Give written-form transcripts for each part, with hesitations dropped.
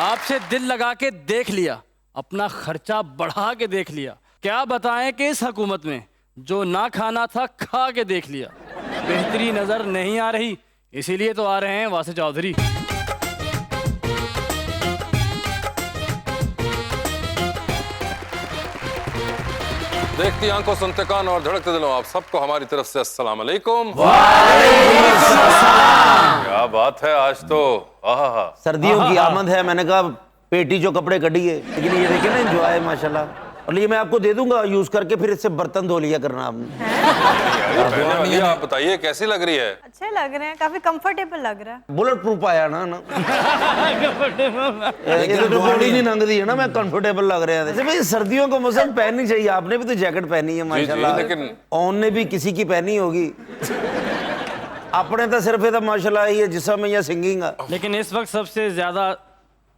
आपसे दिल लगा के देख लिया, अपना खर्चा बढ़ा के देख लिया। क्या बताएं कि इस हुकूमत में जो ना खाना था खा के देख लिया। बेहतरी नजर नहीं आ रही, इसीलिए तो आ रहे हैं वासे चौधरी। देखती आंखों, सुनते कान और धड़कते दिलों, आप सबको हमारी तरफ से अस्सलाम वालेकुम। क्या बात है, आज तो सर्दियों की आमद है। मैंने कहा पेटी जो कपड़े कटी है, लेकिन ये देखे ना एंजॉय माशाल्लाह। और ये मैं आपको दे दूंगा यूज करके, फिर इससे बर्तन धो लिया करना आपने। आप बताइए कैसी लग रही है? अच्छे लग रहे हैं, काफी कंफर्टेबल लग रहा है। बुलेट प्रूफ आया ना ये तो बॉडी नहीं नंग दी है ना, मैं कंफर्टेबल लग रहे हैं। वैसे भाई सर्दियों का मौसम पहननी चाहिए, आपने भी तो जैकेट पहनी है माशाल्लाह। लेकिन ऑन ने भी किसी की पहनी होगी, अपने तो सिर्फ ये तो माशाल्लाह ही है जिसम या सिंगिंग। लेकिन इस वक्त सबसे ज्यादा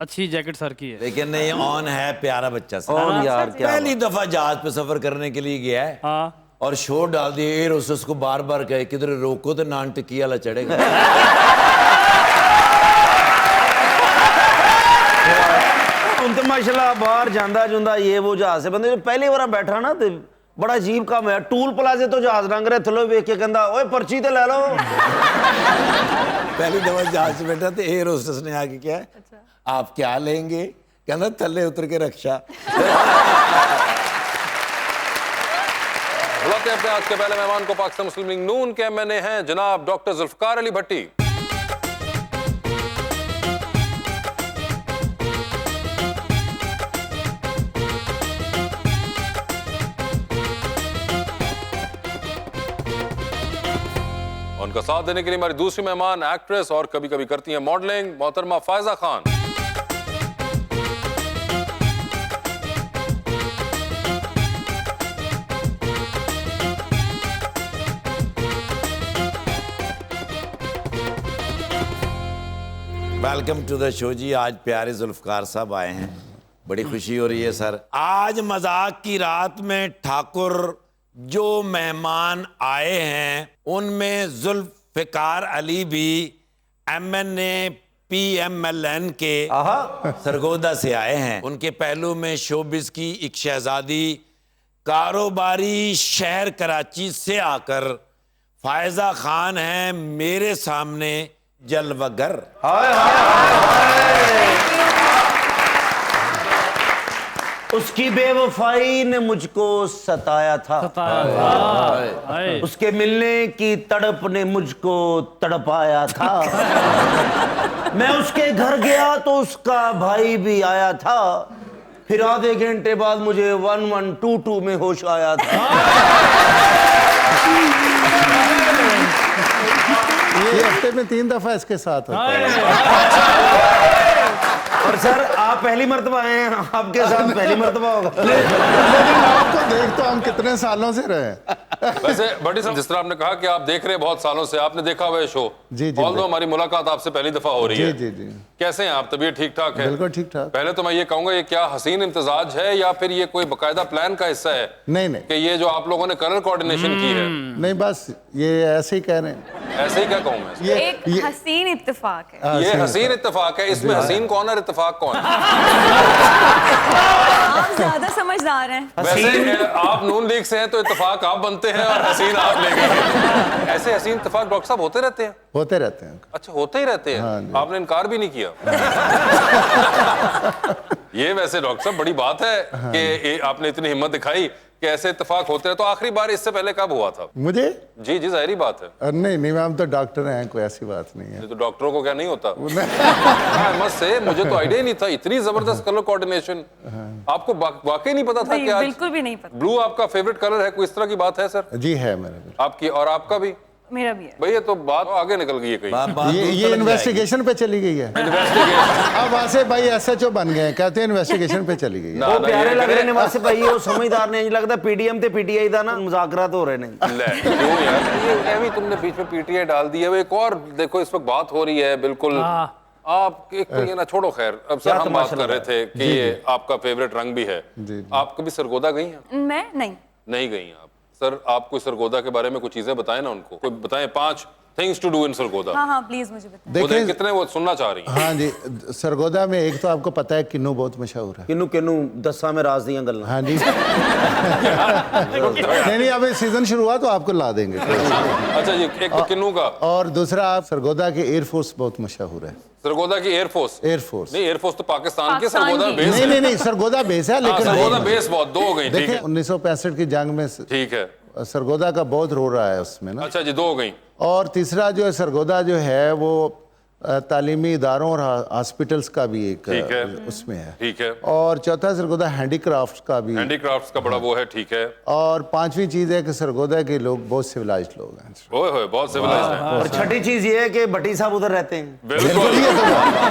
अच्छी जैकेट सर की है। लेकिन नहीं, ऑन है प्यारा बच्चा सर। और यार क्या पहली दफा जहाज पे सफर करने के लिए गया है और शोर डाल दिए। एयर होस्टेस को बार बार कहे किधर रोको तो नान टिक्की वाला चढ़ेगा। उन तो माशाल्लाह बाहर जांदा जुंदा ये वो जहाज से बंदे जो पहली बार बैठा ना तो बड़ा अजीब काम है। टूल प्लाजे तो जहाज लंघ रहे थलो वेख के कहंदा ओए पर्ची तो ले लो। पहली दफा जहाज से बैठा तो एयर होस्टेस ने आके क्या आप क्या लेंगे, कहना थल्ले उतर के रक्षा। बुलाते हैं अपने आज के पहले मेहमान को, पाकिस्तान मुस्लिम लीग नून के एमएनए हैं जनाब डॉक्टर जुल्फकार अली भट्टी। उनका साथ देने के लिए हमारी दूसरी मेहमान एक्ट्रेस और कभी कभी करती हैं मॉडलिंग, मोहतरमा Faiza Khan. Welcome to the show जी। आज प्यारे जुल्फकार साहब आए हैं, बड़ी खुशी हो रही है सर। आज मजाक की रात में ठाकुर जो मेहमान आए हैं उनमें जुल्फकार अली भी एमएनए PMLN के सरगोदा से आए हैं। उनके पहलू में शोबिस की एक शहजादी कारोबारी शहर कराची से आकर फायजा खान हैं मेरे सामने जलवागर। उसकी बेवफाई ने मुझको सताया था, उसके मिलने की तड़प ने मुझको तड़पाया था। मैं उसके घर गया तो उसका भाई भी आया था, फिर आधे घंटे बाद मुझे 1122 में होश आया था। ये हफ्ते में 3 दफा इसके साथ होता है। और सर आप पहली मर्तबा आए हैं, आपके साथ पहली मर्तबा होगा। लेकिन आपको देख तो हम कितने सालों से रहे। वैसे बड़ी साहब, जिस तरह आपने कहा कि आप देख रहे हैं बहुत सालों से, आपने देखा हुआ है शो। जी जी। ऑल्दो हमारी मुलाकात आपसे पहली दफा हो रही है। जी जी। कैसे हैं आप? तबीयत ठीक ठाक है? बिल्कुल ठीक ठाक। पहले तो मैं ये कहूंगा, ये क्या हसीन इम्तिजाज है या फिर ये कोई बकायदा प्लान का हिस्सा है? नहीं कि ये जो आप लोगों ने कलर कोऑर्डिनेशन की है? नहीं, बस ये ऐसे ही कह रहे हैं। ऐसे ही क्या कहूं मैं? एक हसीन इत्तेफाक है। ये हसीन इत्तेफाक है। इसमें हसीन कौन है, इत्तेफाक कौन है? आप ज्यादा समझदार हैं। वैसे आप नून लीग से हैं तो इत्तेफाक आप बनते हैं और हसीन आप ले गए। ऐसे हसीन इत्तेफाक डॉक्टर साहब होते रहते हैं? होते रहते हैं। अच्छा, होते ही रहते हैं। हाँ, आपने इनकार भी नहीं किया। ये वैसे डॉक्टर साहब बड़ी बात है कि आपने इतनी हिम्मत दिखाई कि ऐसे इत्तेफाक होते रहे। तो आखिरी बार इससे पहले कब हुआ था? मुझे जी जी, जाहिर बात है। नहीं, हम तो डॉक्टर हैं, कोई ऐसी बात नहीं है। तो डॉक्टरों को क्या नहीं होता? मत से मुझे तो आइडिया ही नहीं था, इतनी जबरदस्त कलर कोऑर्डिनेशन। आपको वाकई नहीं पता था कि आज बिल्कुल भी नहीं पता। ब्लू आपका फेवरेट कलर है? कोई इस तरह की बात है सर? जी है मेरा। आपकी और आपका भी? मेरा भी है। भैया तो बात आगे निकल गई है कहीं। ये इन्वेस्टिगेशन पे चली गई है। अब आसिफ भाई SHO बन गए, कहते हैं इन्वेस्टिगेशन पे चली गई है। वो प्यारे लग रहे हैं वैसे भाई, वो समझदार नहीं लगता। PDM ते PTI था ना, मुज़ाकरात हो रहे नहीं। क्यों यार, ये भी तुमने बीच में PTI डाल दी है। एक और देखो, इस वक्त बात हो रही है बिल्कुल। आप एक तो ये ना छोड़ो, खैर अब सर हम बात कर रहे थे कि ये आपका फेवरेट रंग भी है। आप कभी सरगोदा गई हैं? मैं नहीं गई हैं आप? सर आप कोई सरगोदा के बारे में कुछ चीजें बताएं ना उनको, कोई बताएं 5 things to do in Sargodha. हाँ हाँ प्लीज मुझे बताएं। वो देखिए कितने वो सुनना चाह रही हैं। हाँ जी, सरगोदा में एक तो आपको पता है किन्नू बहुत मशहूर है। किन्नू किन्नू दसा में राज दियां गल्लां। हाँ जी नहीं अभी सीजन शुरू हुआ तो आपको ला देंगे। अच्छा जी, एक तो किन्नू का, और दूसरा आप सरगोदा की एयरफोर्स बहुत मशहूर है। सरगोदा की एयरफोर्स। एयरफोर्स नहीं, एयरफोर्स तो पाकिस्तान के, पाकिस्तान सरगोदा की। बेस है। नहीं सरगोदा बेस है, लेकिन सरगोदा बेस बहुत, दो हो गई, ठीक देखिए है 1965 की जंग में ठीक है। सरगोदा का बहुत रोल रहा है उसमें ना। अच्छा जी, दो हो गई। और तीसरा जो है सरगोदा जो है वो तालीमी इदारों और हॉस्पिटल्स का भी एक ठीक है। उसमें है। ठीक है। और चौथा सरगोदा हैंडीक्राफ्ट्स का भी। हैंडीक्राफ्ट्स का बड़ा वो है, ठीक है। और पांचवी चीज है कि सरगोदा के लोग बहुत सिविलाइज्ड लोग हैं। ओए होए, बहुत सिविलाइज्ड है। और छठी चीज ये है कि भट्टी साहब उधर रहते हैं। बिल्कुल।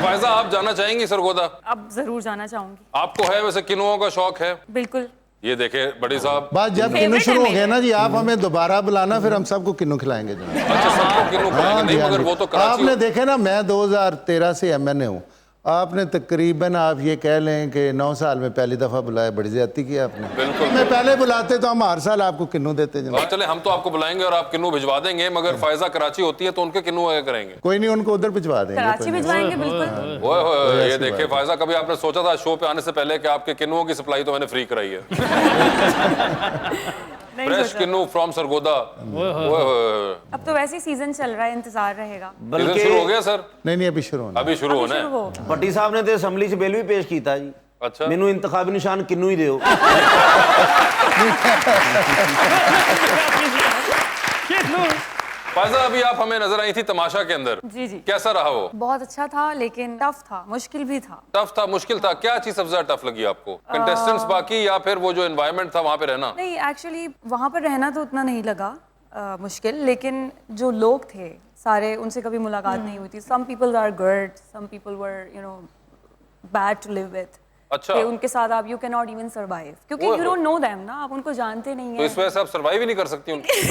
फायजा, आप जाना चाहेंगी सरगोदा? अब जरूर जाना चाहूंगी। आपको है वैसे किन्नुओं का शौक है? बिल्कुल। ये देखे बड़ी साहब, बस जब किन्नू Favorite शुरू है हो गए मेरा। ना जी, आप हमें दोबारा बुलाना, फिर हम सबको किन्नू खिलाएंगे जनाब। अच्छा सबको किन्नु खिलाएंगे? नहीं, हाँ मगर जी। वो तो कराची। आपने देखे ना, मैं 2013 से MNA हूँ। आपने तकरीबन आप ये कह लें कि 9 साल में पहली दफा बुलाया, बड़ी ज्यादती की आपने। बिल्कुल। मैं पहले बुलाते तो हम हर साल आपको किन्नू देते जनाब। चले, हम तो आपको बुलाएंगे और आप किन्नु भिजवा देंगे, मगर फायजा कराची होती है तो उनके किन्नु आया करेंगे। कोई नहीं, उनको उधर भिजवा देंगे। कराची कोई नहीं। भिजवाएंगे बिल्कुल। ओए होए, ये ऐसी देखिए बात फायजा, कभी आपने सोचा था शो पे आने से पहले कि आपके किन्नुओं की सप्लाई तो मैंने फ्री कराई है? नहीं फ्रेश सोचा। किन्नु फ्रॉम सरगोदा। ओए होए, अब तो वैसे ही सीजन चल रहा है, इंतजार रहेगा। सीजन शुरू हो गया सर? नहीं अभी शुरू होना। अभी शुरू होना शुरू है। हो। भट्टी साहब ने तो असैम्बली च बिल भी पेश किया जी। अच्छा। मैनू इंतखाबी निशान किन्नू ही दियो। फायजा, अभी आप हमें नजर आई थी तमाशा के अंदर। जी जी। कैसा रहा वो? बहुत अच्छा था, लेकिन टफ था, मुश्किल भी था। टफ था, मुश्किल था। क्या चीज सबसे ज्यादा टफ लगी आपको? कंटेस्टेंट्स बाकी, या फिर वो जो एनवायरनमेंट था वहां पे रहना? नहीं एक्चुअली वहाँ पर रहना तो उतना नहीं लगा मुश्किल, लेकिन जो लोग थे सारे, उनसे कभी मुलाकात नहीं हुई थी। Some people are good, some people were bad to live with. अच्छा। उनके साथ आप you can not even survive, क्योंकि ओए यू डोंट नो देम ना, आप उनको जानते नहीं तो हैं। इस वजह से आप सर्वाइव ही नहीं कर सकती उनकी।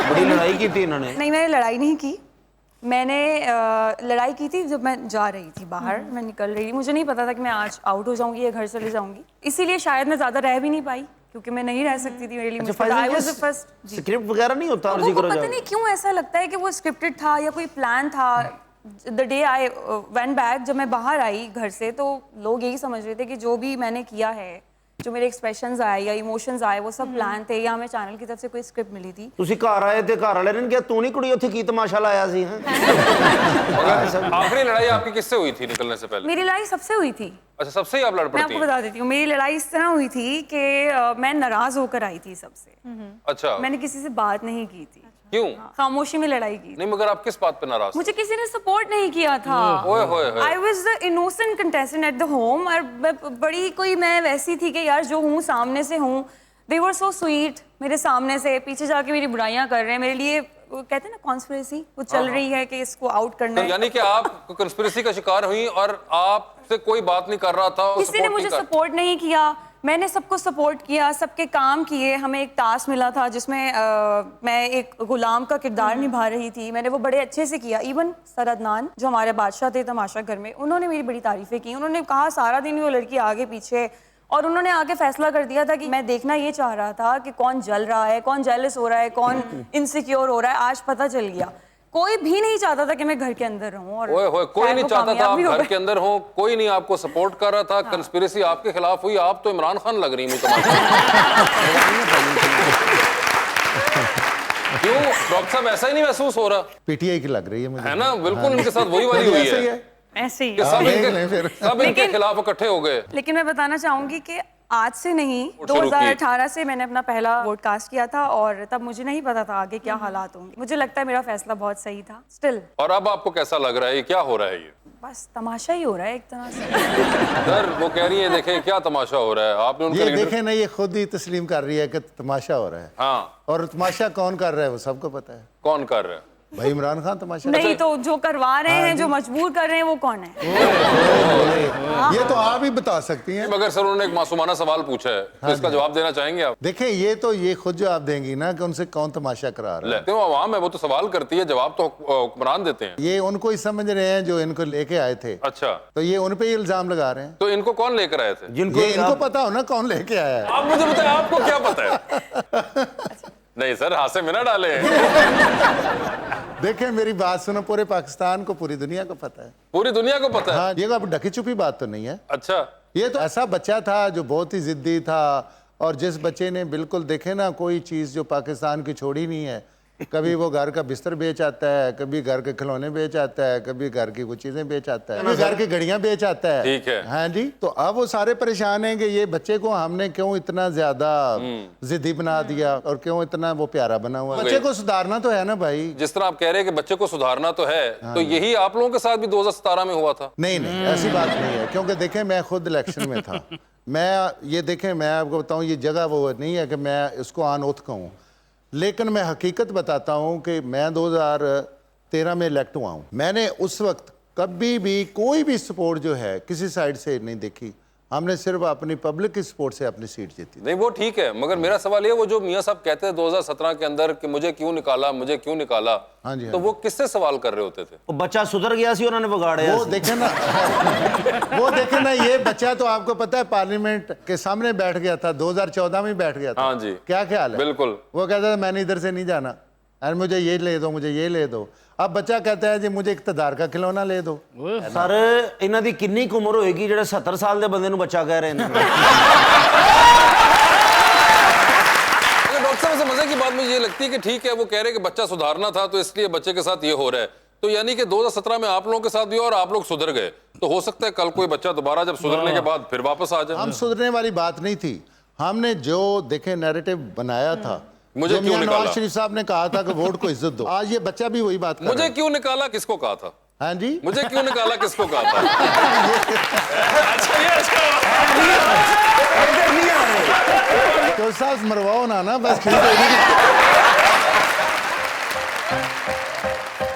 बड़ी लड़ाई की थी इन्होंने। नहीं, मैंने लड़ाई नहीं की। मैंने लड़ाई की थी जब मैं जा रही थी बाहर, मैं निकल रही थी। मुझे नहीं पता था कि मैं आज आउट हो जाऊंगी या घर चले जाऊंगी, इसीलिए शायद मैं ज्यादा रह भी नहीं पाई, क्योंकि मैं नहीं रह सकती थी। मेरे लिए I was the first. Script वगैरह नहीं होता? लोगों को पता नहीं क्यों ऐसा लगता है कि वो स्क्रिप्टेड था या कोई प्लान था। The day I went back, जब मैं बाहर आई घर से, तो लोग यही समझ रहे थे कि जो भी मैंने किया है, जो मेरे एक्सप्रेशंस आए या इमोशंस आए, वो सब प्लान थे, या हमें चैनल की तरफ से कोई स्क्रिप्ट मिली थी। ਤੁਸੀਂ ਘਰ ਆਏ ਤੇ ਘਰ ਵਾਲੇ ਨੇ ਕਿਹਾ ਤੂੰ ਨਹੀਂ ਕੁੜੀ ਉੱਥੇ ਕੀ ਤਮਾਸ਼ਾ ਲਾਇਆ ਸੀ? मगर आखिरी लड़ाई आपकी किससे हुई थी निकलने से पहले? मेरी लड़ाई सबसे हुई थी। अच्छा, सबसे ही आप लड़ मैं पड़ती आपको हैं? बता देती हूँ, मेरी लड़ाई इस तरह हुई थी कि मैं नाराज होकर आई थी सबसे। अच्छा। मैंने किसी से बात नहीं की थी, क्यों? खामोशी में लड़ाई की। नहीं, मगर आप किस बात पे नाराज थे? मुझे किसी ने सपोर्ट नहीं किया था। ओए होए होए। I was the innocent contestant at the home, और बड़ी कोई मैं वैसी थी कि यार जो हूँ सामने से हूँ। दे वर सो स्वीट, मेरे सामने से, पीछे जाके मेरी बुराइयां कर रहे हैं मेरे लिए। वो कहते हैं ना कॉन्स्पिरेसी, वो चल रही है कि इसको आउट करना तो है। यानी कि आप कंस्पिरेसी का शिकार हुई और आपसे कोई बात नहीं कर रहा था, और किसी ने support मुझे नहीं कर- सपोर्ट नहीं किया, मैंने सबको सपोर्ट किया, सबके काम किए। हमें एक टास्क मिला था जिसमें मैं एक गुलाम का किरदार निभा रही थी। मैंने वो बड़े अच्छे से किया। इवन सर अदनान जो हमारे बादशाह थे तमाशा घर में, उन्होंने मेरी बड़ी तारीफें की। उन्होंने कहा सारा दिन वो लड़की आगे पीछे, और उन्होंने आगे फैसला कर दिया था कि मैं देखना ये चाह रहा था कि कौन जल रहा है, कौन जेलस हो रहा है, कौन इनसिक्योर हो रहा है। आज पता चल गया, कोई भी नहीं चाहता था कि मैं घर के अंदर रहूं, और ओए होए, कोई शायद नहीं वो चाहता था कामयाब आप भी हो घर गए। के अंदर हो, कोई नहीं आपको सपोर्ट कर रहा था। कंस्पिरेसी आपके खिलाफ हुई। आप तो इमरान खान लग रही हैं तमाशा। क्यों डॉक्टर साहब, ऐसा ही नहीं महसूस हो रहा PTI की लग रही है मुझे। है ना? बिल्कुल इनके साथ वही वाली हुई ऐसे ही है है। ऐसे ही कि सब देख इनके लें फिर। सब इनके खिलाफ इकट्ठे हो गए। लेकिन मैं बताना चाहूंगी कि आज से नहीं, वोट शुरू की। 2018 से मैंने अपना पहला वोट कास्ट किया था, और तब मुझे नहीं पता था आगे क्या हालात होंगे। मुझे लगता है मेरा फैसला बहुत सही था। स्टिल और अब आपको कैसा लग रहा है? ये क्या हो रहा है? ये बस तमाशा ही हो रहा है एक तरह से। सर वो कह रही है देखें क्या तमाशा हो रहा है। आपने उनके ये लीडर- देखें ना, ये खुद ही तस्लीम कर रही है कि तमाशा हो रहा है। हाँ, और तमाशा कौन कर रहा है वो सबको पता है। कौन कर रहा है? भाई इमरान खान तमाशा। नहीं तो जो करवा रहे हैं, जो मजबूर कर रहे हैं, वो कौन है? ये तो आप ही बता सकती हैं। मगर सर उन्होंने एक मासूमाना सवाल पूछा है, तो इसका जवाब देना चाहेंगे आप? देखें, ये खुद जवाब देंगी ना कि उनसे कौन तमाशा करा रहा है। लेते हो आवाम है, वो तो सवाल करती है, जवाब तो हुक्मरान देते हैं। ये उनको ही समझ रहे हैं जो इनको लेके आए थे, अच्छा, तो ये उन पे ही इल्जाम लगा रहे हैं। तो इनको कौन लेकर आए थे? जिनको ये इनको पता हो ना कौन लेके आया है। आप मुझे बताएं, आपको क्या पता है? नहीं सर, हाथ से में ना डाले। देखें मेरी बात सुनो, पूरे पाकिस्तान को, पूरी दुनिया को पता है। पूरी दुनिया को पता है? हाँ, ये अब ढकी छुपी बात तो नहीं है। अच्छा, ये तो ऐसा बच्चा था जो बहुत ही जिद्दी था, और जिस बच्चे ने बिल्कुल देखे ना कोई चीज़ जो पाकिस्तान की छोड़ी नहीं है। कभी वो घर का बिस्तर बेच आता है, कभी घर के खिलौने बेच आता है, कभी घर की कुछ चीजें बेच आता है, कभी घर की घड़ियां बेच आता है। ठीक है। हाँ जी, तो अब वो सारे परेशान हैं कि ये बच्चे को हमने क्यों इतना ज्यादा जिद्दी बना दिया और क्यों इतना वो प्यारा बना हुआ। बच्चे को सुधारना तो है ना भाई। जिस तरह आप कह रहे हैं कि बच्चे को सुधारना तो है, तो यही आप लोगों के साथ भी 2017 में हुआ था? नहीं नहीं, ऐसी बात नहीं है, क्योंकि देखें मैं खुद इलेक्शन में था। मैं ये देखें, मैं आपको बताऊं, ये जगह वो नहीं है कि मैं इसको आन ओथ कहूँ, लेकिन मैं हकीकत बताता हूं कि मैं 2013 में इलेक्ट हुआ हूं। मैंने उस वक्त कभी भी कोई भी सपोर्ट जो है किसी साइड से नहीं देखी। हमने सिर्फ अपनी पब्लिक की सपोर्ट से अपनी सीट जीती। नहीं वो ठीक है, मगर मेरा सवाल ये, वो जो मियां साहब कहते हैं 2017 के अंदर कि मुझे क्यों निकाला, मुझे क्यों निकाला, हाँ जी, तो वो किससे सवाल कर रहे होते थे? वो बच्चा सुधर गया सी, उन्होंने बिगाड़े। वो देखे ना वो देखे ना, ये बच्चा तो आपको पता है पार्लियामेंट के सामने बैठ गया था, 2014 में बैठ गया था। हाँ जी, क्या ख्याल है? बिल्कुल। वो कहता था मैंने इधर से नहीं जाना, अरे मुझे ये ले दो, मुझे ये ले दो। अब बच्चा कहता है जी मुझे इक़्तिदार का खिलौना ले दो। सर इन्हां दी कितनी उम्र होएगी जेड़े 70 साल दे बंदे नु बच्चा कह रहे हैं? डॉक्टर साहब, मजे की बात मुझे ये लगती है कि ठीक है, वो कह रहे हैं कि बच्चा सुधारना था तो इसलिए बच्चे के साथ ये हो रहा है, तो यानी कि 2017 में आप लोगों के साथ भी और आप लोग सुधर गए, तो हो सकता है कल कोई बच्चा दोबारा जब सुधरने के बाद फिर वापस आ जाए। हम सुधरने वाली बात नहीं थी, हमने जो देखे नैरेटिव बनाया था, मुझे जो क्यों मियां निकाला? नवाज शरीफ साहब ने कहा था कि वोट को इज्जत दो, आज ये बच्चा भी वही बात कर रहा मुझे है। क्यों निकाला किसको कहा था? हाँ जी, मुझे क्यों निकाला किसको कहा था? तो साहब मरवाओ ना बस, ठीक है।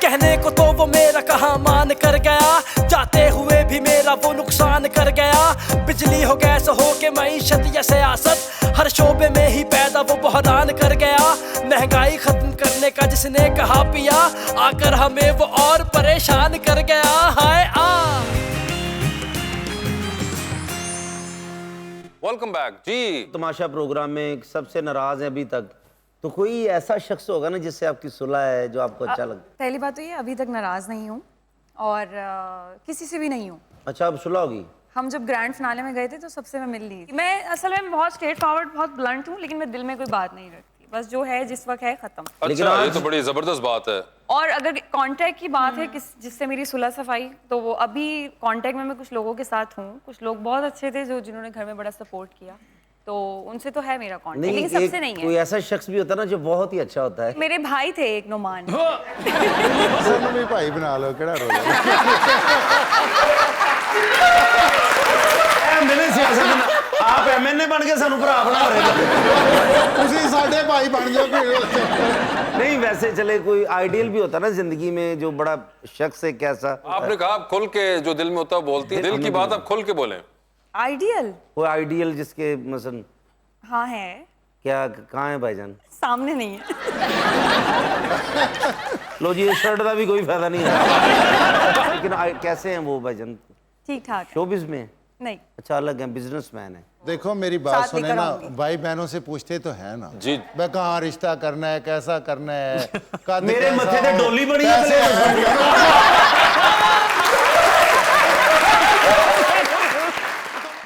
कहने को तो वो मेरा कहा मान कर गया, जाते हुए भी मेरा वो नुकसान कर गया। बिजली हो गैस हो के मईशत या सियासत, हर शोबे में ही पैदा वो बहरान कर गया। महंगाई खत्म करने का जिसने कहा पिया, आकर हमें वो और परेशान कर गया। हाय वेलकम बैक जी। तमाशा प्रोग्राम में सबसे नाराज है अभी तक, तो कोई ऐसा शख्स होगा ना जिससे आपकी सुलह है, जो आपको अच्छा लगता? पहली बात तो ये, अभी तक नाराज नहीं हूँ और किसी से भी नहीं हूँ। अच्छा, अब सुलह होगी? हम जब ग्रैंड फिनाले में गए थे तो सबसे मैं मिल ली थी। मैं असल में बहुत स्ट्रेट फॉरवर्ड, बहुत ब्लंट हूँ, लेकिन मैं दिल में कोई बात नहीं रखती, बस जो है जिस वक्त है खत्म। अच्छा, ये तो बड़ी जबरदस्त बात है। और अगर कांटेक्ट की बात है जिससे मेरी सुलह सफाई, तो वो अभी कांटेक्ट में मैं कुछ लोगों के साथ हूँ। कुछ लोग बहुत अच्छे थे जो जिन्होंने घर में बड़ा सपोर्ट किया, तो उनसे तो है मेरा कांटेक्ट, लेकिन सबसे नहीं है। कोई ऐसा शख्स भी होता है ना जो बहुत ही अच्छा होता है। मेरे भाई थे एक नुमान। सब भी भाई बना लो, केड़ा रोल है। आप एमएनए बन के सानू भरा बना रहे, ਤੁਸੀਂ ਸਾਡੇ ਭਾਈ ਬਣ ਜਾਓ नहीं वैसे चले कोई आइडियल भी होता है ना जिंदगी में, जो बड़ा शख्स है कैसा। आपने कहा आप खुल के जो दिल में होता है बोलती है, दिल की बात आप खुल के बोलें। आइडियल? वो आइडियल जिसके मसन हाँ है। क्या, कहाँ है भाईजान? सामने नहीं है। लो जी, ये शर्ट का भी कोई फायदा नहीं है। लेकिन कैसे हैं वो भाईजान? ठीक ठाक है। शोबिज़ में? नहीं। अच्छा, अलग है, बिजनेसमैन है। देखो मेरी बात साथ सुने लेकर ना, आऊंगी। भाई बहनों से पूछते तो है ना जी। मैं कहाँ रिश्ता करना है, कैसा करना है, कद मेरे कैसा मत्थे पे हो, डोली बड़ी है कैसे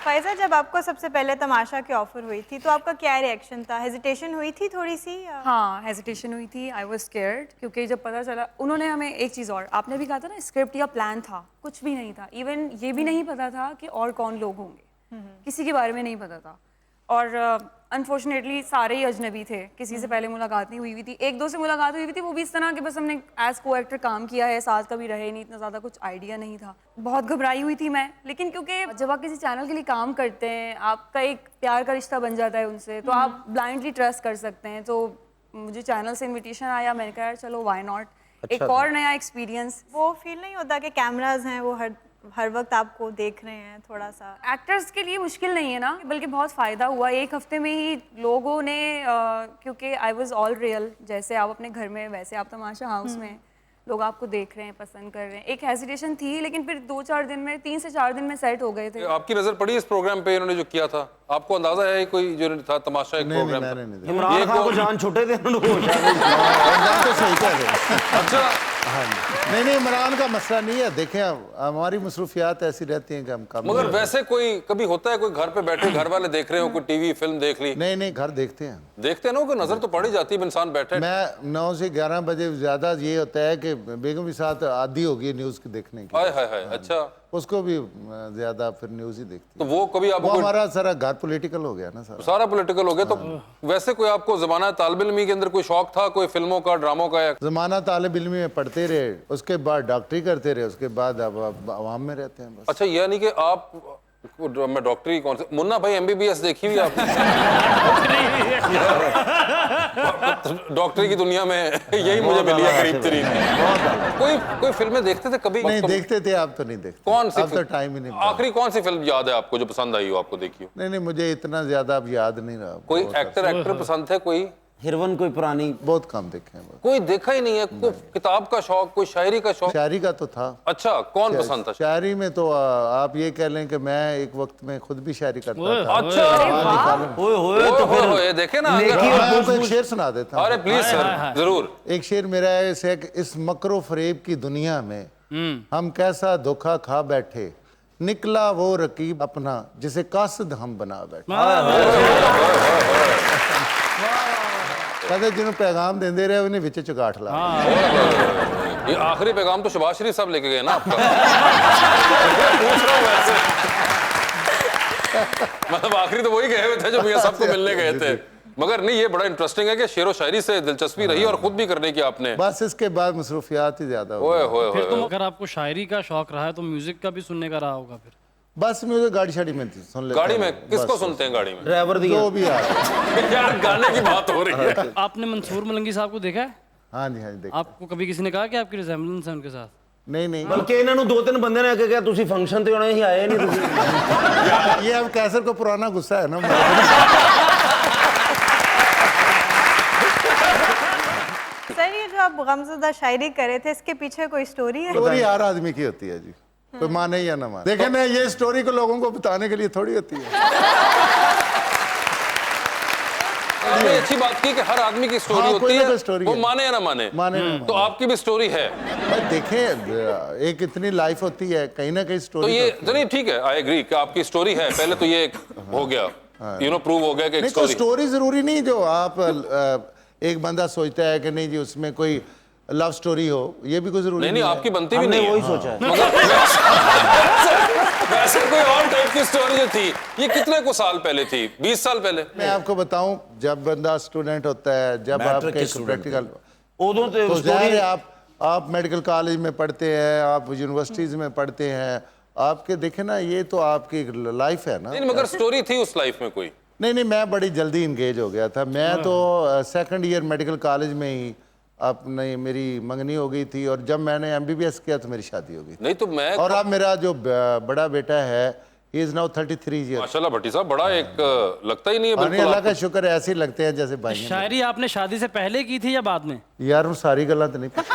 फैज़ा, जब आपको सबसे पहले तमाशा की ऑफर हुई थी तो आपका क्या रिएक्शन था? हेजिटेशन हुई थी थोड़ी सी या? हाँ, हेजिटेशन हुई थी। आई वाज स्केयर्ड, क्योंकि जब पता चला, उन्होंने हमें एक चीज़ और, आपने भी कहा था ना, स्क्रिप्ट या प्लान था, कुछ भी नहीं था। इवन ये भी नहीं पता था कि और कौन लोग होंगे, किसी के बारे में नहीं पता था। और अनफॉर्चुनेटली सारे ही अजनबी थे, किसी से पहले मुलाकात नहीं हुई थी। एक दो से मुलाकात हुई थी, वो भी इस तरह के बस हमने एज को एक्टर काम किया है, साथ कभी रहे नहीं, इतना ज़्यादा कुछ आइडिया नहीं था। बहुत घबराई हुई थी मैं, लेकिन क्योंकि जब आप किसी चैनल के लिए काम करते हैं, आपका एक प्यार का रिश्ता बन जाता है उनसे, तो आप ब्लाइंडली ट्रस्ट कर सकते हैं। तो मुझे चैनल से इन्विटेशन आया, मैंने कहा यार चलो व्हाई नॉट, एक और नया एक्सपीरियंस। वो फील नहीं होता कि कैमराज हैं, वो हर वक्त आपको देख रहे हैं? थोड़ा सा एक्टर्स के लिए मुश्किल नहीं है ना, बल्कि बहुत फ़ायदा हुआ। एक हफ्ते में ही लोगों ने, क्योंकि आई वाज ऑल रियल, जैसे आप अपने घर में वैसे आप तमाशा हाउस में, लोग आपको देख रहे हैं, पसंद कर रहे हैं। एक हेजिटेशन थी, लेकिन फिर 2-4 दिन में, 3 से 4 दिन में सेट हो गए थे। आपकी नजर पड़ी इस प्रोग्राम पे, इन्होंने जो किया था, आपको अंदाजा है कोई जो था तमाशा एक प्रोग्राम था? इमरान खान को जान छूटे थे, उन्होंने होश आ गई। तो सही कह रहे हो। अच्छा, हाँ जी। नहीं इमरान का मसला नहीं है, देखें हमारी मसरूफियात ऐसी रहती हैं कि हम कम। मगर वैसे कोई कभी होता है कोई घर पे बैठे घर वाले देख रहे हो, कोई टीवी फिल्म देख ली? नहीं घर देखते हैं। देखते हैं ना, कोई नजर तो पड़ ही जाती है इंसान बैठे। मैं 9 से 11 बजे ज्यादा ये होता है कि बेगम के साथ आदी होगी न्यूज की देखने की। हाय हाय हाय, अच्छा। उसको भी ज्यादा फिर न्यूज ही देखती तो वो कभी आपको हमारा सारा घर पॉलिटिकल हो गया ना, सारा पॉलिटिकल हो गया। तो वैसे कोई आपको जमाना तालिब इल्मी के अंदर कोई शौक था, कोई फिल्मों का, ड्रामों का? जमाना तालिब इल्मी में पढ़ते रहे, उसके बाद डॉक्टरी करते रहे, उसके बाद अब आवाम में रहते हैं बस। अच्छा, यानी कि आप मैं डॉक्टरी कौन से मुन्ना भाई MBBS देखी हुई आपने? डॉक्टरी की दुनिया में यही मुझे मिली है करीब तरीन। कोई फिल्में देखते थे कभी? नहीं देखते थे, अब तो नहीं देखते। कौन सी? अब तो टाइम ही नहीं। आखिरी कौन सी फिल्म याद है आपको जो पसंद आई हो, आपको देखी हो? नहीं मुझे इतना ज्यादा अब याद नहीं रहा। कोई एक्टर पसंद है? कोई हिरवन कोई पुरानी? बहुत कम देखे हैं। कोई देखा ही नहीं है? कोई किताब का शौक, कोई शायरी का शौक? शायरी का तो था। अच्छा, कौन पसंद था? शायरी में तो आप ये कह लें कि मैं एक वक्त में खुद भी शायरी करता था। अच्छा, तो फिर देखे ना, मैं आपको एक शेर सुना देता हूं। अरे प्लीज सर, जरूर। एक शेर मेरा है ऐसे कि इस मकरो फरेब की दुनिया में हम कैसा धोखा खा बैठे, निकला वो रकीब अपना जिसे कासिद हम बना बैठे। कहते जिन्होंने पैगाम देंदे रहे उन्हें विच चुगाठ ला। ये आखिरी पैगाम तो शबाज शरीफ साहब लेके गए ना आपका। मतलब आखिरी तो वही गए हुए थे जो मियां साहब को मिलने गए थे। मगर नहीं, ये बड़ा इंटरेस्टिंग है कि शेरो शायरी से दिलचस्पी रही और खुद भी करने की आपने। बस इसके बाद मसरूफियात ही ज्यादा हो गई। फिर तो अगर आपको शायरी का शौक रहा है तो म्यूजिक का भी सुनने का रहा होगा फिर? बस मुझे गाड़ी शाड़ी में सुन लेते गाड़ी में किसको सुनते हैं? गाड़ी में ड्राइवर दी जो भी यार गाने की बात हो रही है। आपने मंसूर मलंगी साहब को देखा है? हाँ जी देखा। आपको कभी किसी ने कहा कि आपकी रिजेम्बलेंस है उनके साथ? नहीं बल्कि इन्होंने 2-3 बंदे ने कहा तुसी फंक्शन ते होने ही आए नहीं तुसी। ये अब कैसर को पुराना गुस्सा है ना। सर, ये जो आप गमज़दा शायरी कर रहे थे, इसके पीछे कोई स्टोरी है? स्टोरी हर आदमी की होती है जी, कोई माने या ना माने। देखें ना, ये स्टोरी को लोगों को बताने के लिए थोड़ी होती है। अच्छी बात की कि हर आदमी की स्टोरी होती है, वो माने या ना माने। तो आपकी भी स्टोरी है। देखें एक इतनी लाइफ होती है, कहीं ना कहीं स्टोरी। तो ये नहीं, ठीक है, आई एग्री कि आपकी स्टोरी है। पहले तो ये हो गया, प्रूव हो गया कि स्टोरी जरूरी नहीं जो आप एक बंदा सोचता है कि नहीं जी उसमें कोई लव स्टोरी हो, ये भी कोई जरूरी नहीं। आपकी बनती भी नहीं, वही सोचा है। वैसे कोई और टाइप की स्टोरी जो थी, ये कितने को साल पहले थी? 20 साल पहले। मैं आपको बताऊं, जब बंदा स्टूडेंट होता है, जब आप प्रैक्टिकल उदों तो स्टोरी आप मेडिकल कॉलेज में पढ़ते हैं, आप यूनिवर्सिटीज में पढ़ते हैं, आपके देखे ना, ये तो आपकी लाइफ है ना। नहीं, मगर स्टोरी थी उस लाइफ में कोई? नहीं मैं बड़ी जल्दी इंगेज हो गया था। मैं तो 2nd ईयर मेडिकल कॉलेज में ही अपने मेरी मंगनी हो गई थी, और जब मैंने MBBS किया तो मेरी शादी हो गई। नहीं तो मैं, और अब मेरा जो बड़ा बेटा है, he is now 33 years। माशाल्लाह भट्टी साहब, बड़ा एक लगता ही नहीं है बिल्कुल। अल्लाह का शुक्र है, ऐसे ही लगते हैं जैसे भाई हैं। शायरी आपने शादी से पहले की थी या बाद में? यार वो सारी गल्लां तो नहीं पूछी।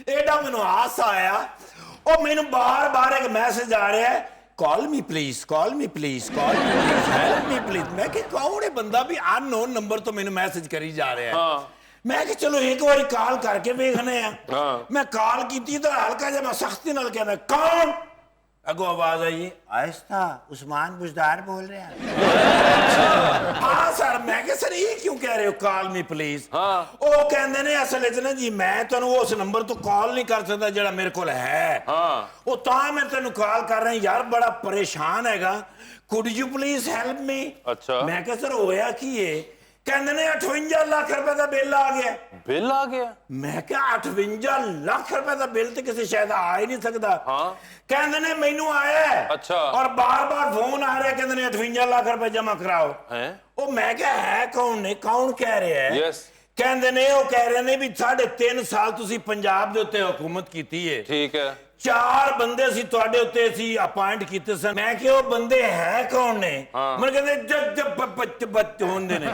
एडा मैनू हास आया, और मैनू बार बार एक मैसेज आ रहा है, call me please, call me please, call me please, help me please. मैं कि कौन है बंदा भी अननोन नंबर तो मैनू मैसेज करी जा रहा है। हाँ। मैं कि चलो एक बार कॉल करके देखने। हाँ। मैं कॉल की तो हल्का जब मैं सख्ती नाल कहना कौन, अगो आवाज आई, आहिस्ता, उस्मान बुजदार बोल रहे हैं। हाँ सर। मैं क्या सर ये क्यों कह रहे हो कॉल मी प्लीज? हाँ। ओ कहंदे ने असल विच ना जी मैं तैनू उस नंबर तो कॉल नहीं कर सकता जेड़ा मेरे कोल है। हाँ। ओ तां मैं तैनू कॉल कर रहा यार, बड़ा परेशान हैगा, could you please help me? अच्छा। मैं क्या सर होया की है? कहंदे ने 58 लाख रुपए का बिल आ गया। बिल आ गया? मैं क्या 58 लाख रुपए का बिल तो किसी शायद आ ही नहीं सकता। हाँ। कहंदे ने मैनू आया है। अच्छा। और बार बार फोन आ रहा है, कहंदे ने 58 लाख रुपए जमा कराओ। हैं? ओ मैं क्या है कौन ने, कौन कह रहे हैं? यस। कहंदे ने वो कह रहे ने भी 3.5 साल तुसी पंजाब दे उत्ते हुकूमत कीती है। ठीक है। 4 ਬੰਦੇ ਸੀ ਤੁਹਾਡੇ ਉੱਤੇ ਸੀ ਅਪਾਇੰਟ ਕੀਤੇ ਸਨ। ਮੈਂ ਕਿਹਾ ਉਹ ਬੰਦੇ ਹੈ ਕੌਣ ਨੇ? ਮੈਨੂੰ ਕਹਿੰਦੇ ਜੱਜ ਬੱਚ ਹੁੰਦੇ ਨੇ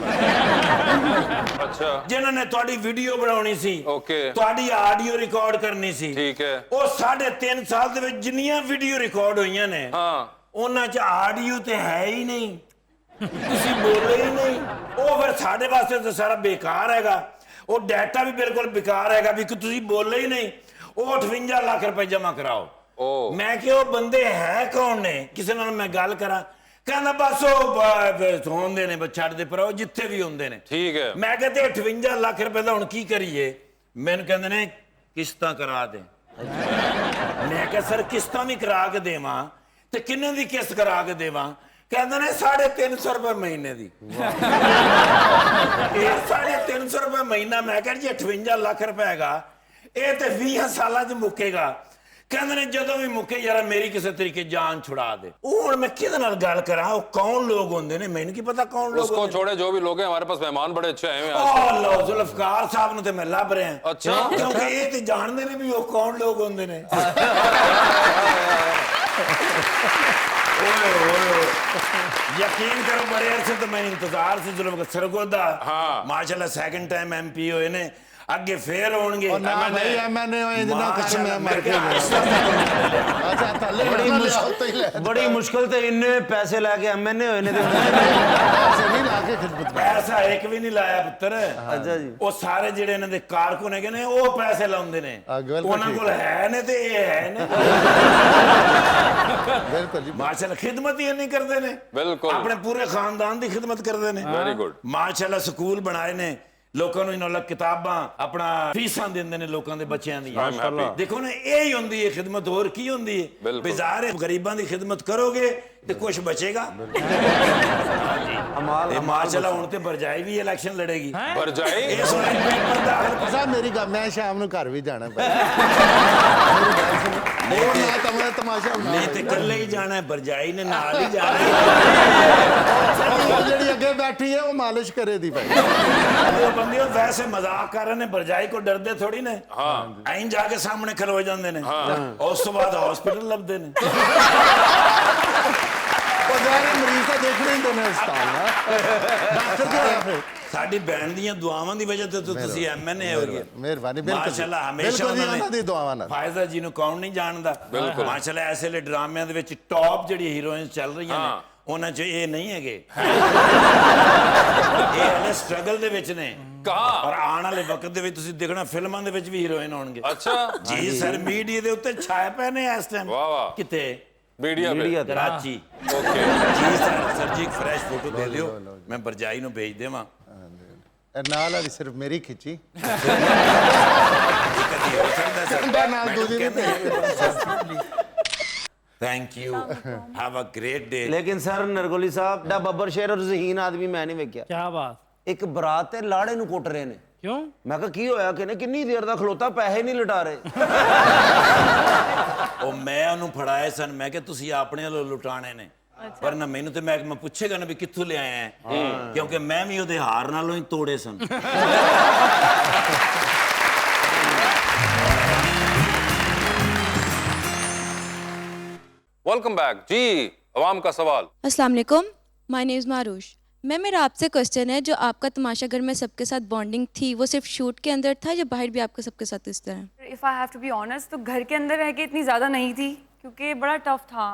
अच्छा ਜਿਨ੍ਹਾਂ ਨੇ ਤੁਹਾਡੀ ਵੀਡੀਓ ਬਣਾਉਣੀ ਸੀ, ਤੁਹਾਡੀ ਆਡੀਓ ਰਿਕਾਰਡ ਕਰਨੀ ਸੀ। ठीक है। ਉਹ 3.5 ਸਾਲ ਦੇ ਵਿੱਚ ਜਿੰਨੀਆਂ ਵੀਡੀਓ ਰਿਕਾਰਡ ਹੋਈਆਂ ਨੇ ਉਹਨਾਂ 'ਚ ਆਡੀਓ ਤੇ ਹੈ ਹੀ ਨਹੀਂ, ਤੁਸੀਂ ਬੋਲੇ ਹੀ ਨਹੀਂ। ਉਹ ਫਿਰ ਸਾਡੇ ਵਾਸਤੇ ਤਾਂ ਸਾਰਾ ਬੇਕਾਰ ਹੈਗਾ, ਉਹ ਡਾਟਾ ਵੀ ਬਿਲਕੁਲ ਬੇਕਾਰ ਹੈਗਾ ਵੀ ਕਿ ਤੁਸੀਂ ਬੋਲੇ ਹੀ ਨਹੀਂ। ਉਹ 58 ਲੱਖ ਰੁਪਏ ਜਮ੍ਹਾਂ ਕਰਾਓ। ਮੈਂ ਕਿਹਾ ਉਹ ਬੰਦੇ ਹੈ ਕੌਣ ਨੇ? ਕਿਸੇ ਨਾਲ ਮੈਂ ਗੱਲ ਕਰਾਂ, ਕਹਿੰਦਾ ਬਸ ਉਹ ਹੁੰਦੇ ਨੇ, ਛੱਡ ਦੇ ਪਰ ਉਹ ਜਿੱਥੇ ਵੀ ਹੁੰਦੇ ਨੇ। ਠੀਕ ਹੈ। ਮੈਂ ਕਿਹਾ ਤੇ 58 ਲੱਖ ਰੁਪਏ ਦਾ ਹੁਣ ਕੀ ਕਰੀਏ? ਮੈਨੂੰ ਕਹਿੰਦੇ ਨੇ ਕਿਸ਼ਤਾਂ ਕਰਾ ਦੇ। ਮੈਂ ਕਿਹਾ ਸਰ ਕਿਸ਼ਤਾਂ ਵੀ ਕਰਾ ਕੇ ਦੇਵਾਂ ਤੇ ਕਿੰਨੇ ਦੀ ਕਿਸ਼ਤ ਕਰਾ ਕੇ ਦੇਵਾਂ? ਕਹਿੰਦੇ ਨੇ 350 ਰੁਪਏ ਮਹੀਨੇ ਦੀ। ਇਹ 350 ਰੁਪਏ ਮਹੀਨਾ। ਮੈਂ ਕਿਹਾ ਜੀ 58 ਲੱਖ ਰੁਪਏ ਹੈਗਾ, ਇਹ ਤੇ 20 ਸਾਲਾਂ 'ਚ ਮੁੱਕੇਗਾ। ਕਹਿੰਦੇ ਨੇ ਜਦੋਂ ਵੀ ਮੁੱਕੇ ਯਾਰ ਮੇਰੀ ਕਿਸੇ ਤਰੀਕੇ ਜਾਨ ਛੁੜਾ ਦੇ। ਉਹ ਹੁਣ ਮੈਂ ਕਿਹਦੇ ਨਾਲ ਗੱਲ ਕਰਾਂ? ਉਹ ਕੌਣ ਲੋਕ ਹੁੰਦੇ ਨੇ? ਮੈਨੂੰ ਕੀ ਪਤਾ ਕੌਣ ਲੋਕ। उसको छोड़े, जो भी लोग हैं हमारे पास मेहमान बड़े अच्छे आए हुए हैं। ਉਹ ਲੋ ਜ਼ੁਲਫਕਾਰ ਸਾਹਿਬ ਨੂੰ ਤੇ ਮੈਂ ਲੱਭ ਰਿਹਾ। ਅੱਛਾ। ਕਿਉਂਕਿ ਇਹ ਤੇ ਜਾਣਦੇ ਨੇ ਵੀ ਉਹ ਕੌਣ ਲੋਕ ਹੁੰਦੇ ਨੇ। यकीन करो बड़े अरसे तो मैं इंतजार से जुल्फ सरगोदा माशाल्लाह सेकंड टाइम एमपी होए ने, ਅੱਗੇ ਫੇਰ ਹੋਣਗੇ। ਬੜੀ ਮੁਸ਼ਕਲ ਤੇ ਇੰਨੇ ਪੈਸੇ ਲੈ ਕੇ ਐਮਐਨਏ ਹੋਏ ਨੇ ਤੇ ਪੈਸਾ ਇੱਕ ਵੀ ਨਹੀਂ ਲਾਇਆ ਪੁੱਤਰ। ਅੱਛਾ ਜੀ। ਉਹ ਸਾਰੇ ਜਿਹੜੇ ਇਹਨਾਂ ਦੇ ਕਾਰਕੁਨ ਹੈਗੇ ਨੇ ਉਹ ਪੈਸੇ ਲਾਉਂਦੇ ਨੇ, ਉਹਨਾਂ ਕੋਲ ਹੈ ਨੇ ਤੇ ਇਹ ਹੈ ਨੇ। ਮਾਸ਼ਾਅੱਲਾ ਖਿਦਮਤ ਹੀ ਨਹੀਂ ਕਰਦੇ ਨੇ, ਬਿਲਕੁਲ ਆਪਣੇ ਪੂਰੇ ਖਾਨਦਾਨ ਦੀ ਖਿਦਮਤ ਕਰਦੇ ਨੇ। Very good. ਮਾਸ਼ਾਅੱਲਾ ਸਕੂਲ ਬਣਾਏ ਨੇ ਲੋਕਾਂ ਨੂੰ, ਇਹਨਾਂ ਲੱਗ ਕਿਤਾਬਾਂ ਆਪਣਾ ਫੀਸਾਂ ਦਿੰਦੇ ਨੇ ਲੋਕਾਂ ਦੇ ਬੱਚਿਆਂ ਦੀਆਂ। ਦੇਖੋ ਨਾ ਇਹ ਹੀ ਹੁੰਦੀ ਹੈ ਖਿਦਮਤ, ਹੋਰ ਕੀ ਹੁੰਦੀ ਹੈ? ਬਾਜ਼ਾਰ ਗਰੀਬਾਂ ਦੀ ਖਿਦਮਤ ਕਰੋਗੇ ਤੇ ਕੁਝ ਬਚੇਗਾ। ਮਾਸ਼ਾਅੱਲਾ ਹੁਣ ਤੇ ਬਰਜਾਈ ਵੀ ਇਲੈਕਸ਼ਨ ਲੜੇਗੀ। ਬਰਜਾਈ ਇਸ ਵਾਰ ਪੇਪਰ ਦਾਖਲ ਸਾਹਿਬ ਮੇਰੀ ਗੱਲ, ਮੈਂ ਸ਼ਾਮ ਨੂੰ ਘਰ ਵੀ ਜਾਣਾ ਤਮਾਸ਼ਾ ਨਹੀਂ ਤੇ ਇਕੱਲੇ ਹੀ ਜਾਣਾ, ਬਰਜਾਈ ਨੇ ਨਾਲ ਹੀ ਜਾਣਾ। ਜਿਹੜੀ ਅੱਗੇ ਬੈਠੀ ਹੈ ਉਹ ਮਾਲਿਸ਼ ਕਰੇ ਦੀ ਭਾਈ। ਬੰਦੇ ਉਹ ਵੈਸੇ ਮਜ਼ਾਕ ਕਰ ਰਹੇ ਨੇ, ਬਰਜਾਈ ਕੋ ਡਰਦੇ ਥੋੜੀ ਨੇ। ਐਂ ਜਾ ਕੇ ਸਾਹਮਣੇ ਖਲੋ ਜਾਂਦੇ ਨੇ, ਉਸ ਤੋਂ ਬਾਅਦ ਹਸਪੀਟਲ ਲੱਭਦੇ ਨੇ। ਮਰੀਜ਼ ਤਾਂ ਦੇਖਣਾ ਹੀ ਦੋਨੇ ਹਸਪਤਾਲ। ਸਾਡੀ ਭੈਣ ਦੀਆਂ ਦੁਆਵਾਂ ਦੀ ਵਜ੍ਹਾ ਤੇ ਤੁਸੀਂ ਐਮਐਨਏ ਹੋ ਗਏ। ਮਿਹਰਬਾਨੀ। ਮਾਸ਼ਾਅੱਲਾ ਹਮੇਸ਼ਾ ਉਹਨਾਂ ਦੀ ਦੁਆਵਾਂ ਨਾਲ। ਫਾਇਜ਼ਾ ਜੀ ਨੂੰ ਕੌਣ ਨਹੀਂ ਜਾਣਦਾ? ਮਾਸ਼ਾਅੱਲਾ ਐਸੇ ਲੇ ਡਰਾਮਿਆਂ ਦੇ ਵਿੱਚ ਟੌਪ ਜਿਹੜੀ ਹੀਰੋਇਨਸ ਚੱਲ ਰਹੀਆਂ ਨੇ ਉਹਨਾਂ 'ਚ ਇਹ ਨਹੀਂ ਹੈਗੇ। ਇਹ ਹਲੇ ਸਟਰਗਲ ਦੇ ਵਿੱਚ ਨੇ। ਔਰ ਆਉਣ ਵਾਲੇ ਵਕਤ ਦੇ ਵਿੱਚ ਤੁਸੀਂ ਦੇਖਣਾ ਫਿਲਮਾਂ ਦੇ ਵਿੱਚ ਵੀ ਹੀਰੋਇਨ ਹੋਣਗੇ। ਅੱਛਾ ਜੀ ਸਰ, ਮੀਡੀਆ ਦੇ ਉੱਤੇ ਛਾਏ ਪਏ ਨੇ ਇਸ ਟਾਈਮ। ਕਿਤੇ मीडिया कराची। ओके जी सर जी एक फ्रेश फोटो दे दियो, मैं बरजाई नु भेज देवां। नाल वाली सिर्फ मेरी खिंची। Thank you, have a great day. लेकिन सर नरगोली साहब दा बब्बर शेर और ज़हीन आदमी मैं नहीं वेख्या। क्या बात? एक बरात ते लाड़े नु कुट रहे ने। क्यों? मैं कहा की होया कि किन्नी देर दा खलोता, पैसे नहीं लटा रहे। ਉਹ ਮੈਂ ਉਹਨੂੰ ਫੜਾਏ ਸਨ, ਮੈਂ ਕਿਹਾ ਤੁਸੀਂ ਆਪਣੇ ਵੱਲੋਂ ਲੁਟਾਣੇ ਨੇ। ਪਰ ਨਾ ਮੈਨੂੰ ਤੇ ਮੈਂ ਪੁੱਛੇਗਾ ਨਾ ਵੀ ਕਿੱਥੋਂ ਲਿਆਇਆ ਹੈ, ਕਿਉਂਕਿ ਮੈਂ ਵੀ ਉਹਦੇ ਹਾਰ ਨਾਲੋਂ ਹੀ ਤੋੜੇ ਸਨ। वेलकम बैक जी। अवाम का सवाल। अस्सलाम वालेकुम, माय नेम इज़ मारूश। मेरा आपसे क्वेश्चन है, जो आपका तमाशा घर में सबके साथ बॉन्डिंग थी वो सिर्फ शूट के अंदर था या बाहर भी आपका सबके साथ इस तरह? If I have to be honest तो घर के अंदर रह के इतनी ज़्यादा नहीं थी, क्योंकि बड़ा टफ था।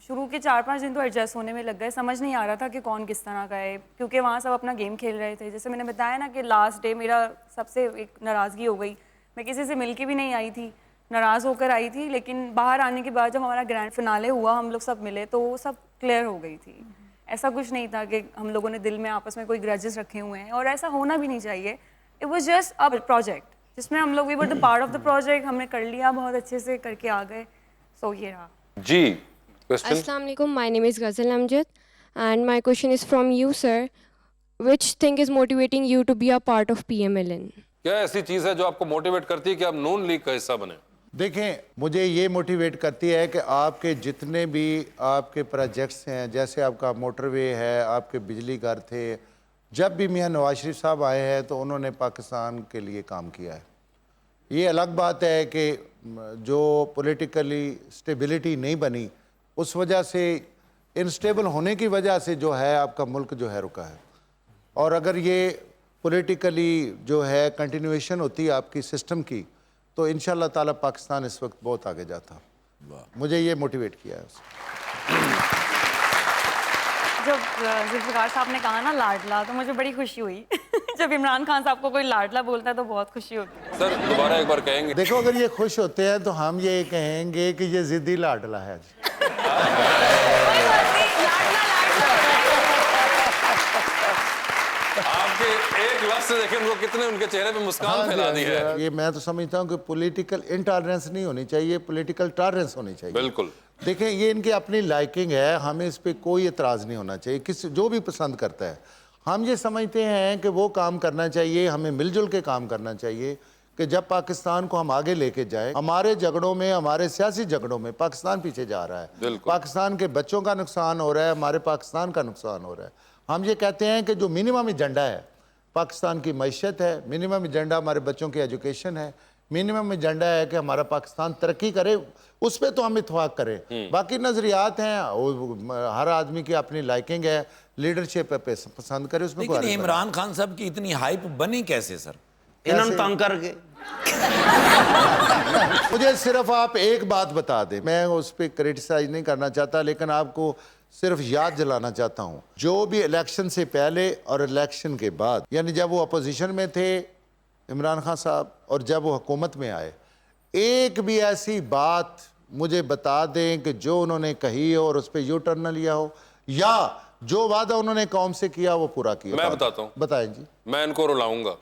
शुरू के 4-5 दिन तो एडजस्ट होने में लग गए, समझ नहीं आ रहा था कि कौन किस तरह का है, क्योंकि वहाँ सब अपना गेम खेल रहे थे। जैसे मैंने बताया ना कि लास्ट डे मेरा सबसे एक नाराज़गी हो गई, मैं किसी से मिल के भी नहीं आई थी, नाराज़ होकर आई थी। लेकिन बाहर आने के बाद जब हमारा ग्रैंड फिनाले हुआ, हम लोग सब मिले तो वो सब क्लियर हो गई थी। ऐसा कुछ नहीं था कि हम लोगों ने दिल में आपस में कोई ग्रजेस रखे हुए हैं, और ऐसा होना भी नहीं चाहिए। It was just a project जिसमें हम लोग we were the part of the project, हमने कर लिया, बहुत अच्छे से करके आ गए। सो ये रहा जी क्वेश्चन। अस्सलाम वालेकुम, my name is Ghazal Amjad and my question is from you sir. Which thing is motivating you to be a part of PMLN? क्या ऐसी चीज है जो आपको मोटिवेट करती है कि आप नून लीग का हिस्सा बने? देखें, मुझे ये मोटिवेट करती है कि आपके जितने भी आपके प्रोजेक्ट्स हैं, जैसे आपका मोटरवे है, आपके बिजली घर थे, जब भी मियां नवाज शरीफ साहब आए हैं तो उन्होंने पाकिस्तान के लिए काम किया है। ये अलग बात है कि जो पॉलिटिकली स्टेबिलिटी नहीं बनी, उस वजह से इनस्टेबल होने की वजह से जो है आपका मुल्क जो है रुका है। और अगर ये पॉलिटिकली जो है कंटिन्यूएशन होती है आपकी सिस्टम की, तो इंशाल्लाह ताला पाकिस्तान इस वक्त बहुत आगे जाता। मुझे ये मोटिवेट किया है उसने। जब जुल्फ़िकार साहब ने कहा ना लाडला, तो मुझे बड़ी खुशी हुई। जब इमरान खान साहब को कोई लाडला बोलता है तो बहुत खुशी होती है। सर दोबारा एक बार कहेंगे? देखो, अगर ये खुश होते हैं तो हम ये कहेंगे कि ये जिद्दी लाडला है। आपके एक लफ्ज़ से देखें उनको कितने उनके चेहरे पे मुस्कान फैला दी है। ये मैं तो समझता हूँ कि पॉलिटिकल इंटॉलरेंस नहीं होनी चाहिए, पॉलिटिकल टॉलरेंस होनी चाहिए। बिल्कुल। देखें, ये इनकी अपनी लाइकिंग है, हमें इस पे कोई एतराज़ नहीं होना चाहिए। किस जो भी पसंद करता है, हम ये समझते हैं कि वो काम करना चाहिए, हमें मिलजुल के काम करना चाहिए कि जब पाकिस्तान को हम आगे लेके जाएं। हमारे झगड़ों में, हमारे सियासी झगड़ों में पाकिस्तान पीछे जा रहा है। पाकिस्तान के बच्चों का नुकसान हो रहा है, हमारे पाकिस्तान का नुकसान हो रहा है। हम ये कहते हैं कि जो मिनिमम एजेंडा है पाकिस्तान की मईशत है, मिनिमम एजेंडा हमारे बच्चों की एजुकेशन है, मिनिमम एजेंडा है कि हमारा पाकिस्तान तरक्की करे, उस पर तो हम इत्तेफाक करें। बाकी नजरियात हैं, हर आदमी की अपनी लाइकिंग है, लीडरशिप है, पसंद करे उसमें। लेकिन इमरान खान साहब की इतनी हाइप बनी कैसे सर? इन्होंने तंग करके। मुझे सिर्फ आप एक बात बता दें, मैं उस पर क्रिटिसाइज नहीं करना चाहता, लेकिन आपको सिर्फ याद दिलाना चाहता हूं, जो भी इलेक्शन से पहले और इलेक्शन के बाद, यानी जब वो अपोजिशन में थे इमरान खान साहब और जब वो हुकूमत में आए, एक भी ऐसी बात मुझे बता दें कि जो उन्होंने कही हो और उस पर यू टर्न लिया हो, या जो वादा उन्होंने कौम से किया वो पूरा किया। मैं बताता हूँ। बताएं जी। मैं इनको रुलाऊंगा।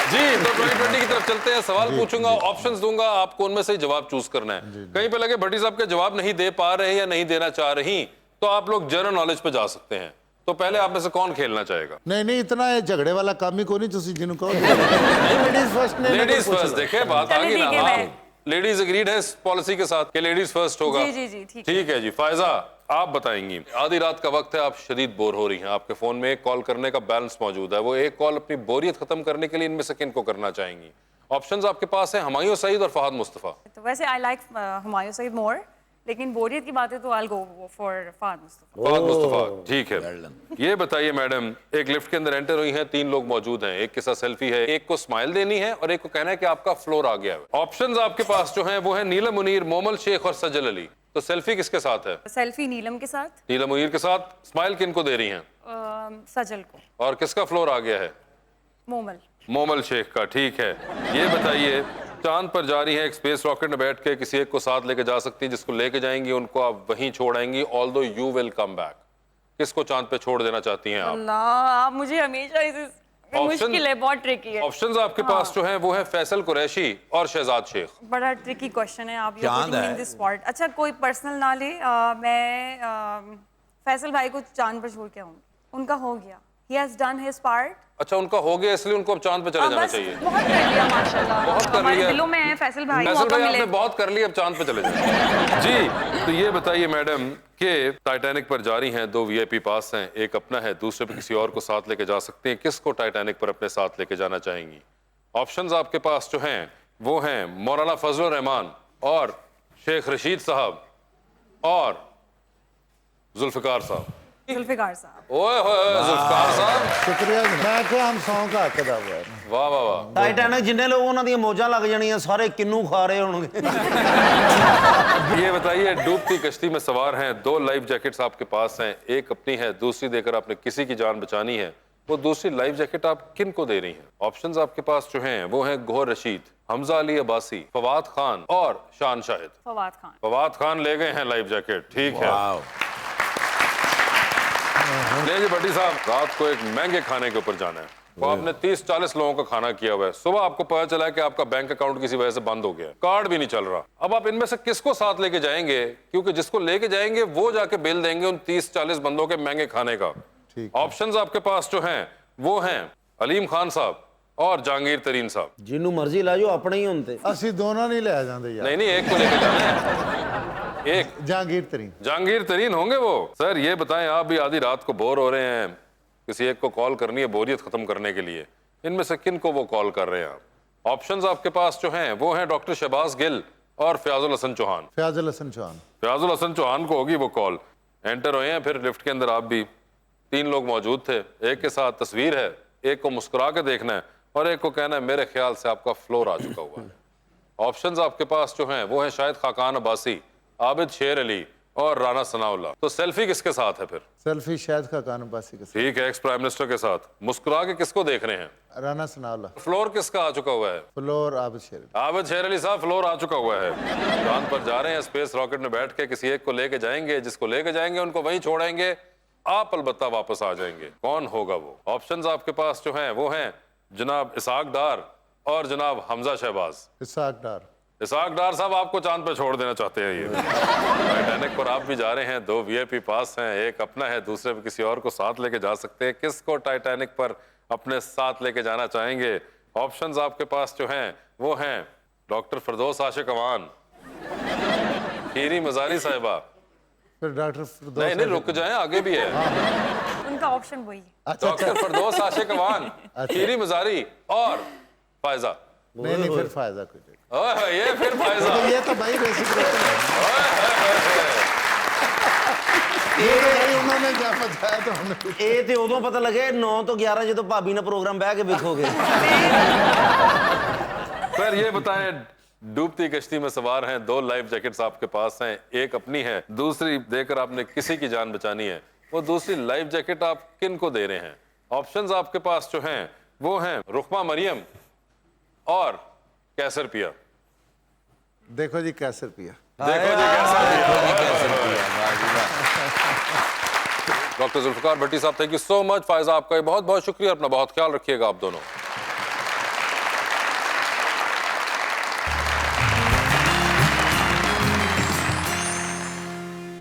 जी, तो 2020 की तरफ चलते हैं। सवाल पूछूंगा, ऑप्शंस दूंगा, आपको उनमें से जवाब चूज करना है। कहीं पे लगे भट्टी साहब के जवाब नहीं दे पा रहे या नहीं देना चाह रही, तो आप लोग जनरल नॉलेज पे जा सकते हैं। तो पहले आप में से कौन खेलना चाहेगा? नहीं, इतना झगड़े वाला काम ही कोई नहीं, तुसी जिनको लेडीज फर्स्ट ने लेडीज फर्स्ट। देखे बात आ गई ना, लेडीज एग्रीड है इस पॉलिसी के साथ कि लेडीज फर्स्ट होगा। जी, ठीक है जी। फायजा, आप बताएंगी। आधी रात का वक्त है, आप शदीद बोर हो रही हैं, आपके फोन में एक कॉल करने का बैलेंस मौजूद है। वो एक कॉल अपनी बोरियत खत्म करने के लिए इनमें से किन को करना चाहेंगी? ऑप्शंस आपके पास है, हुमायूं सईद और फहद मुस्तफा। तो वैसे आई लाइक हुमायूं सईद मोर, लेकिन बोरियत की बात है तो आई गो फॉर फहद मुस्तफा। फहद मुस्तफा, ठीक है। ये बताइए मैडम, एक लिफ्ट के अंदर एंटर हुई हैं, 3 लोग मौजूद हैं, एक के साथ सेल्फी है, एक को स्माइल देनी है और एक को कहना है कि आपका फ्लोर आ गया है। ऑप्शंस आपके पास जो हैं वो है नीलम मुनीर, मोमल शेख और सजल अली। तो सेल्फी किसके साथ है? सेल्फी नीलम के साथ। नीलम मुनीर के साथ। स्माइल किनको दे रही हैं? सजल को। और किसका फ्लोर आ गया है? मोमल। मोमल शेख का, ठीक है। ये बताइए, चांद पर जा रही है, एक स्पेस रॉकेट में बैठ के किसी एक को साथ लेके जा सकती हैं, जिसको लेके जाएंगी उनको आप वहीं छोड़ आएंगी, although you will come back. किसको चांद पे छोड़ देना चाहती हैं आप? अल्लाह, आप मुझे हमेशा इस मुश्किल है, बहुत ट्रिकी है। ऑप्शंस आपके पास जो हैं वो है फैसल कुरैशी और शहजाद शेख। बड़ा ट्रिकी क्वेश्चन है, आप इन दिस स्पॉट। अच्छा, कोई पर्सनल ना ले, मैं फैसल भाई को चांद पर छोड़ के आऊंगी। उनका हो गया, he has done his part। अच्छा, उनका हो गया, इसलिए उनको अब चांद पे चले जाना चाहिए। बहुत कर लिया माशाल्लाह, बहुत कर लिया, दिलों में है फैसल भाई। फैसल भाई आपने बहुत कर लिया, अब चांद पे चले जाए। जी, तो ये बताइए मैडम कि टाइटैनिक पर जा रही हैं, 2 VIP पास हैं, एक अपना है, दूसरे पे किसी और को साथ लेके जा सकते हैं। किसको टाइटैनिक पर अपने साथ लेके जाना चाहेंगी? ऑप्शंस आपके पास जो हैं वो हैं मौलाना फजलुर रहमान और शेख रशीद साहब और जुल्फिकार साहब। जुल्फिकार साहब। ओए होए, जुल्फिकार साहब, शुक्रिया। मैं क्या हम सौ का हक अदा हुआ। वाह वाह वाह। टाइटैनिक जिन्ने लोग उन्हां दी मौजां लग जानियां, सारे किन्नू खा रहे होणगे। ये बताइए, डूबती कश्ती में सवार हैं, 2 लाइफ जैकेट्स आपके पास हैं, एक अपनी है, दूसरी देकर आपने किसी की जान बचानी है। वो दूसरी लाइफ जैकेट आप किन को दे रही हैं? ऑप्शंस आपके पास जो हैं वो हैं गोहर रशीद, हमजा अली अब्बासी, फवाद खान और शान शाहिद। फवाद खान। फवाद खान ले गए हैं लाइफ जैकेट, ठीक है। ले जी भट्टी साहब, रात को एक महंगे खाने के ऊपर जाना है, तो आपने 30-40 लोगों का खाना किया हुआ है। सुबह आपको पता चला है कि आपका बैंक अकाउंट किसी वजह से बंद हो गया, कार्ड भी नहीं चल रहा। अब आप इनमें से किसको साथ लेके जाएंगे? क्योंकि जिसको लेके जाएंगे वो जाके बिल देंगे उन 30-40 बंदों के महंगे खाने का। ऑप्शंस आपके पास जो हैं वो हैं अलीम खान साहब और जहांगीर तरीन साहब। जिन्नू मर्जी ला जाओ, अपने ही होंगे। असि दोनों नहीं ले जाते यार। नहीं, एक को लेके जाना है। एक जहांगीर तरीन। जहांगीर तरीन होंगे वो। सर ये बताएं, आप भी आधी रात को बोर हो रहे हैं, किसी एक को कॉल करनी है बोरियत खत्म करने के लिए, इनमें से किन को वो कॉल कर रहे हैं आप? ऑप्शंस आपके पास जो हैं वो हैं डॉक्टर शहबाज गिल और फयाजुल हसन चौहान। फयाजुल हसन चौहान। फयाजुल हसन चौहान को होगी वो कॉल। एंटर हुए हैं फिर लिफ्ट के अंदर, आप भी 3 लोग मौजूद थे, एक के साथ तस्वीर है, एक को मुस्कुरा के देखना है और एक को कहना है मेरे ख्याल से आपका फ्लोर आ चुका हुआ है। ऑप्शंस आपके पास जो हैं वो है शाहिद खाकान अब्बासी, आबिद शेर अली और राना सनाउल्लाह। तो सेल्फी किसके साथ है फिर? सेल्फी शाहिद खाकान अब्बासी के साथ। ठीक है, एक्स प्राइम मिनिस्टर के साथ। मुस्कुरा के किसको देख रहे हैं? राना सनाउल्लाह। फ्लोर किसका आ चुका हुआ है? फ्लोर आबिद शेर अली। आबिद शेर अली साहब फ्लोर आ चुका हुआ है। चांद पर जा रहे हैं, स्पेस रॉकेट में बैठ के किसी एक को लेके जाएंगे, जिसको लेके जाएंगे उनको वहीं छोड़ेंगे, आप अलबत्ता वापस आ जाएंगे। कौन होगा वो? ऑप्शंस आपके पास जो हैं वो हैं जनाब इसाक डार और जनाब हमजा शहबाज। इसाक डार। इसाक डार साहब आपको चांद पे छोड़ देना चाहते हैं ये। टाइटैनिक पर आप भी जा रहे हैं, 2 VIP पास हैं, एक अपना है, दूसरे पे किसी और को साथ लेके जा सकते हैं। किसको टाइटैनिक पर अपने साथ लेके जाना चाहेंगे? ऑप्शंस आपके पास जो हैं वो हैं डॉक्टर फिरदौस आशिक अवान, हीरी मजारी साहिबा। फिर डॉक्टर फिरदौस। नहीं रुक जाएं, आगे भी है। उनका ऑप्शन वही है। डॉक्टर फिरदौस आशिक अवान, हीरी मजारी और फायजा। नहीं फिर फायदा कोई। ये फिर फायजा। तो ये तो भाई बेसिक उन्होंने क्या बताया तो हमने ਇਹ ਤੇ ਉਦੋਂ ਪਤਾ ਲੱਗੇ 9 ਤੋਂ 11 ਜਦੋਂ ਭਾਬੀ ਨਾਲ ਪ੍ਰੋਗਰਾਮ ਬਹਿ ਕੇ ਵੇਖੋਗੇ। सर ये बताएं, डूबती कश्ती में सवार हैं, 2 लाइफ जैकेट्स आपके पास हैं, एक अपनी है, दूसरी देकर आपने किसी की जान बचानी है, वो दूसरी लाइफ जैकेट आप किन को दे रहे हैं? ऑप्शंस आपके पास जो हैं वो हैं रुखमा मरियम और कैसर पिया। देखो जी कैसर पिया। देखो जी कैसर पिया। डॉक्टर जुल्फिकार भट्टी साहब, thank you so much. Faiza आपका बहुत बहुत शुक्रिया, अपना बहुत ख्याल रखिएगा आप दोनों।